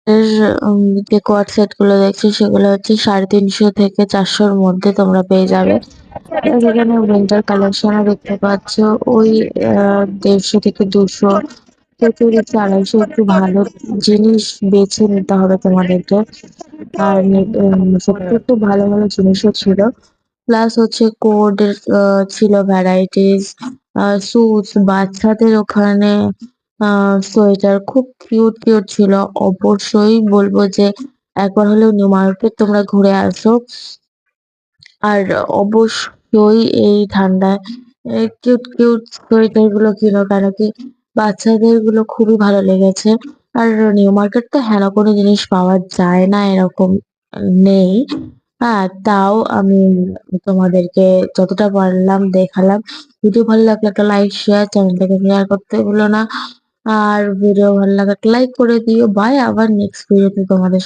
এর যে quad set গুলো দেখছো সেগুলো হচ্ছে ৩৫০ থেকে ৪০০ র মধ্যে তোমরা পেয়ে যাবে। আর এখানে উইন্টার কালেকশন ও দেখতে পাচ্ছ। ওই ১৫০ থেকে ২০০, প্রচুর হচ্ছে ২৫০ একটু ভালো জিনিস বেছে নিতে হবে তোমাদেরকে। আর সত্যি একটু ভালো, ভালো জিনিসও ছিল। প্লাস হচ্ছে কোড এর ছিল ভ্যারাইটিস, স্যুটস, বাচ্চাদের ওখানে সোয়েটার খুব কিউট, কিউট ছিল। অবশ্যই বলব যে একবার হলেও নিউ মার্কেট তোমরা ঘুরে আসো। আর অবশ্যই এই ঠান্ডায় কিউট, কিউট সোয়েটার গুলো কিনো, কেন কি বাচ্চাদের গুলো খুবই ভালো লেগেছে। আর নিউ মার্কেট তো হেন কোনো জিনিস পাওয়া যায় না এরকম নেই। তাও আমি তোমাদেরকে যতটা পারলাম দেখালাম। ভিডিও ভালো লাগলে একটা লাইক, শেয়ার, চ্যানেলটাকে শেয়ার করতে ভুলো না। আর ভিডিও ভালো লাগলে একটা লাইক করে দিও। বাই, আবার নেক্সট ভিডিওতে তোমাদের